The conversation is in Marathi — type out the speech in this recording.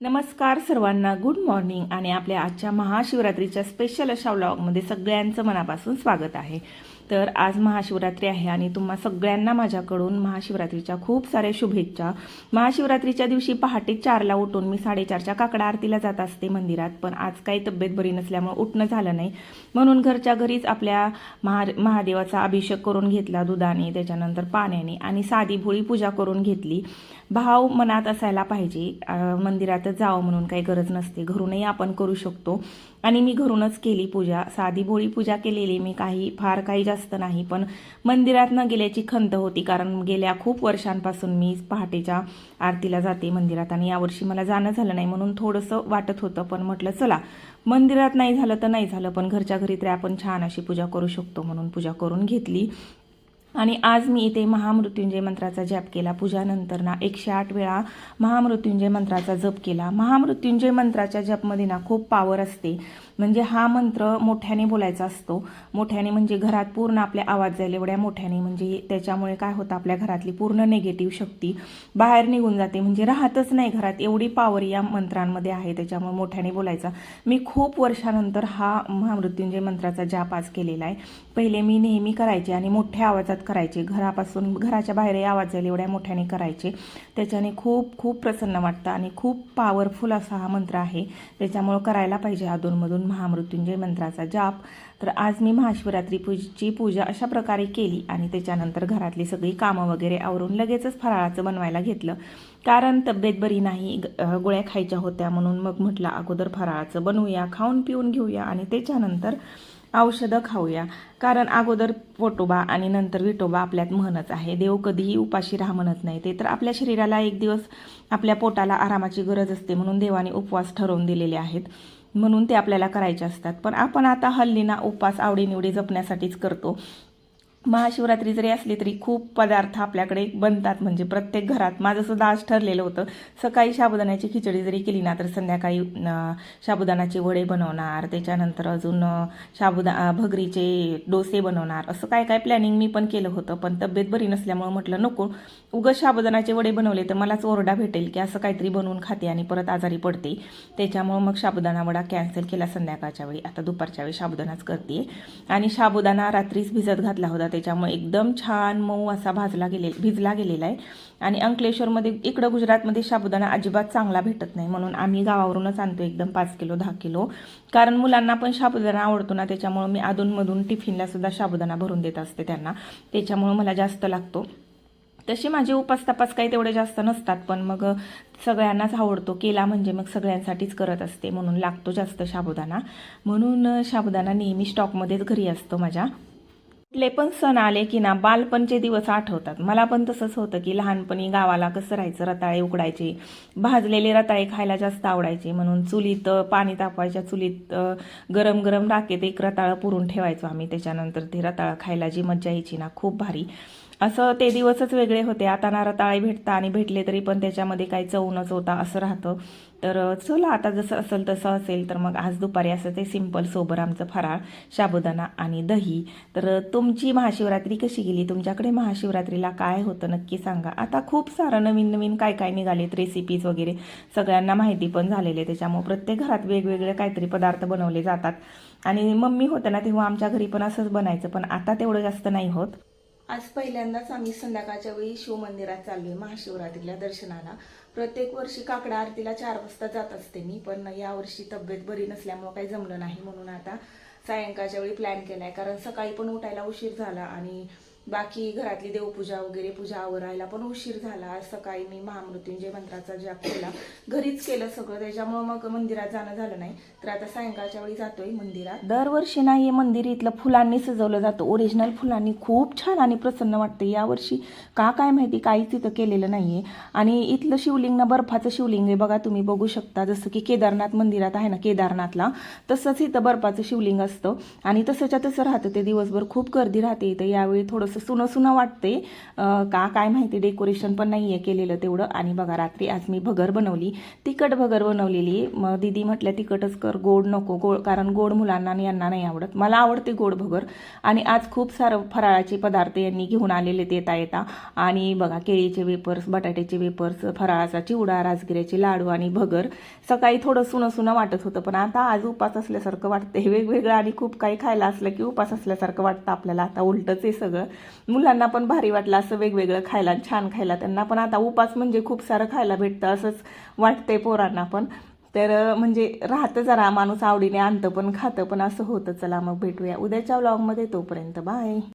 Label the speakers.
Speaker 1: नमस्कार सर्वांना, गुड मॉर्निंग. आणि आपल्या आजच्या महाशिवरात्रीच्या स्पेशल अशा व्लॉगमध्ये सगळ्यांचं मनापासून स्वागत आहे. तर आज महाशिवरात्री आहे आणि तुम्हा सगळ्यांना माझ्याकडून महाशिवरात्रीच्या खूप साऱ्या शुभेच्छा. महाशिवरात्रीच्या दिवशी पहाटे 4ला उठून मी 4:30च्या काकडा आरतीला जात असते मंदिरात, पण आज काही तब्येत बरी नसल्यामुळे उठणं झालं नाही, म्हणून घरच्या घरीच आपल्या महादेवाचा अभिषेक करून घेतला दुधाने, त्याच्यानंतर पाण्याने आणि साधी भोळी पूजा करून घेतली. भाव मनात असायला पाहिजे, मंदिरातच जावं म्हणून काही गरज नसते, घरूनही आपण करू शकतो. आणि मी घरूनच केली पूजा, साधी भोळी पूजा केलेली मी, फार काही जास्त नाही, पण मंदिरात न गेल्याची खंत होती, कारण गेल्या खूप वर्षांपासून मी पहाटेच्या आरतीला जाते मंदिरात आणि यावर्षी मला जाणं झालं नाही, म्हणून थोडंसं वाटत होतं. पण म्हटलं चला, मंदिरात नाही झालं तर नाही झालं, पण घरच्या घरी तरी आपण छान अशी पूजा करू शकतो, म्हणून पूजा करून घेतली. आणि आज मी इथे महामृत्युंजय मंत्राचा जप केला. पूजानंतर ना 108 वेळा महामृत्युंजय मंत्राचा जप केला. महामृत्युंजय मंत्राच्या जपमध्ये ना खूप पावर असते, म्हणजे हा मंत्र मोठ्याने बोलायचा असतो. मोठ्याने म्हणजे घरात पूर्ण आपले आवाज जाईल एवढ्या मोठ्याने, म्हणजे त्याच्यामुळे काय होतं, आपल्या घरातली पूर्ण निगेटिव्ह शक्ती बाहेर निघून जाते, म्हणजे राहतच नाही घरात, एवढी पावर या मंत्रांमध्ये आहे. त्याच्यामुळे मोठ्याने बोलायचा. मी खूप वर्षानंतर हा महामृत्युंजय मंत्राचा जप आज केलेला आहे. पहिले मी नेहमी करायचे आणि मोठ्या आवाजात करायचे, घराच्या बाहेरही आवाज जाईल एवढ्या मोठ्याने करायचे. त्याच्याने खूप खूप प्रसन्न वाटतं आणि खूप पॉवरफुल असा हा मंत्र आहे, त्याच्यामुळं करायला पाहिजे अधूनमधून महामृत्युंजय मंत्राचा जाप. तर आज मी महाशिवरात्रीची पूजा अशा प्रकारे केली आणि त्याच्यानंतर घरातली सगळी कामं वगैरे आवरून लगेचच फराळाचं बनवायला घेतलं, कारण तब्येत बरी नाही, गोळ्या खायच्या होत्या, म्हणून मग म्हटलं अगोदर फराळाचं बनवूया, खाऊन पिऊन घेऊया आणि त्याच्यानंतर औषधं खाऊया. कारण अगोदर पोटोबा आणि नंतर विठोबा आपल्यात म्हणत आहे, देव कधीही उपाशी राहा म्हणत नाही. ते तर आपल्या शरीराला एक दिवस आपल्या पोटाला आरामाची गरज असते, म्हणून देवाने उपवास ठरवून दिलेले आहेत, म्हणून ते आपल्याला करायचे असतात. पण आपण आता हल्लीना उपवास आवडीनिवडी जपण्यासाठीच करतो. महाशिवरात्री जरी असली तरी खूप पदार्थ आपल्याकडे बनतात, म्हणजे प्रत्येक घरात. माझं सुद्धा आज ठरलेलं होतं, सकाळी साबुदाण्याची खिचडी जरी केली ना तर संध्याकाळी साबुदाण्याचे वडे बनवणार, त्याच्यानंतर अजून भगरीचे डोसे बनवणार, असं काय काय प्लॅनिंग मी पण केलं होतं. पण तब्येत बरी नसल्यामुळे म्हटलं नको, उगाच साबुदाण्याचे वडे बनवले तर मलाच ओरडा भेटेल की असं काहीतरी बनवून खाते आणि परत आजारी पडते. त्याच्यामुळं मग साबुदाणा वडा कॅन्सल केला संध्याकाळच्या वेळी. आता दुपारच्या वेळी साबुदाणाच करते. आणि साबुदाणा रात्रीच भिजत घातला होता, त्याच्यामुळे एकदम छान मऊ असा भिजला गेलेला आहे. आणि अंकलेश्वरमध्ये, इकडं गुजरातमध्ये साबुदाणा अजिबात चांगला भेटत नाही, म्हणून आम्ही गावावरूनच आणतो एकदम 5 किलो 10 किलो, कारण मुलांना पण साबुदाणा आवडतो ना, त्याच्यामुळे मी अधूनमधून टिफिनला सुद्धा साबुदाणा भरून देत असते त्यांना, त्याच्यामुळे मला जास्त लागतो. तसे माझे उपास तपास काही तेवढे जास्त नसतात, पण मग सगळ्यांनाच आवडतो, केला म्हणजे मग सगळ्यांसाठीच करत असते, म्हणून लागतो जास्त साबुदाणा. म्हणून साबुदाणा नेहमी स्टॉकमध्येच घरी असतो माझ्या. कुठले पण सण आले की ना बालपणचे दिवस आठवतात. मला पण तसंच होतं की लहानपणी गावाला कसं राहायचं, रताळे उकडायचे, भाजलेले रताळे खायला जास्त आवडायचे, म्हणून चुलीत पाणी तापवायच्या चुलीत गरम गरम राखेत एक रताळं पुरून ठेवायचो आम्ही, त्याच्यानंतर ते रताळं खायला जी मज्जा यायची ना, खूप भारी. असं ते दिवसच वेगळे होते. आता ना रताळे भेटता आणि भेटले तरी पण त्याच्यामध्ये काही चव नव्हता असं राहतं. तर चला, आता जसं असेल तसं असेल. तर मग आज दुपारी असं ते सिंपल सोबर आमचं फराळ, साबुदाणा आणि दही. तर तुमची महाशिवरात्री कशी गेली, तुमच्याकडे महाशिवरात्रीला काय होतं नक्की सांगा. आता खूप सारं नवीन नवीन काय काय निघालेत, रेसिपीज वगैरे सगळ्यांना माहिती पण झालेले, त्याच्यामुळे प्रत्येक घरात वेगवेगळे काहीतरी पदार्थ बनवले जातात. आणि मम्मी होतं ना तेव्हा आमच्या घरी पण असंच बनायचं, पण आता तेवढं जास्त नाही होत. आज पहिल्यांदाच आम्ही संध्याकाळच्या वेळी शिवमंदिरात चाललोय महाशिवरात्रीला दर्शनाला. प्रत्येक वर्षी काकडा आरतीला 4 वाजता जात असते मी, पण यावर्षी तब्येत बरी नसल्यामुळे काही जमलं नाही, म्हणून आता सायंकाळच्या वेळी प्लॅन केलाय. कारण सकाळी पण उठायला उशीर झाला आणि बाकी घरातली देवपूजा वगैरे पूजा आवरायला पण उशीर झाला. आज सकाळी मी महामृत्युंजय मंत्राचा जप केला, घरीच केलं सगळं, त्याच्यामुळे मग मंदिरात जाणं झालं नाही. तर आता सायंकाळच्या वेळी जातोय मंदिरात. दरवर्षी नाही, हे मंदिर इथलं फुलांनी सजवलं जातं, ओरिजिनल फुलांनी, खूप छान आणि प्रसन्न वाटतं. यावर्षी का काय माहिती काहीच तिथं केलेलं नाहीये. आणि इथलं शिवलिंग ना बर्फाचं शिवलिंग आहे बघा, तुम्ही बघू शकता, जसं की केदारनाथ मंदिरात आहे ना केदारनाथला, तसंच इथं बर्फाचं शिवलिंग असतं आणि तसंच्या तसं राहतं ते. दिवसभर खूप गर्दी राहते इथं. यावेळी थोडंसं सुनं सुनं वाटते का काय माहिती, डेकोरेशन पण नाही आहे केलेलं तेवढं. आणि बघा रात्री आज मी भगर बनवली, तिखट भगर बनवलेली. मग दीदी म्हटल्या तिखटच कर, गोड नको, कारण गोड मुलांना आणि यांना नाही आवडत. मला आवडते गोड भगर. आणि आज खूप सारं फराळाचे पदार्थ यांनी घेऊन आलेले येता. आणि बघा केळीचे वेपर्स, बटाट्याचे वेपर्स, फराळाचा चिवडा, राजगिऱ्याचे लाडू आणि भगर. सकाळी थोडं सुनं सुनं वाटत होतं, पण आता आज उपास असल्यासारखं वाटतंय. वेगवेगळं आणि खूप काही खायला असलं की उपास असल्यासारखं वाटतं आपल्याला. आता उलटच आहे सगळं. मुलांना पण भारी वाटलं असं वेगवेगळं खायला, छान खायला. त्यांना पण आता उपास म्हणजे खूप सारं खायला भेटतं असंच वाटतंय पोरांना पण. तर म्हणजे राहतं जरा माणूस आवडीने आणतं पण खातं पण असं होतं. चला मग भेटूया उद्याच्या व्लॉगमध्ये, तोपर्यंत बाय.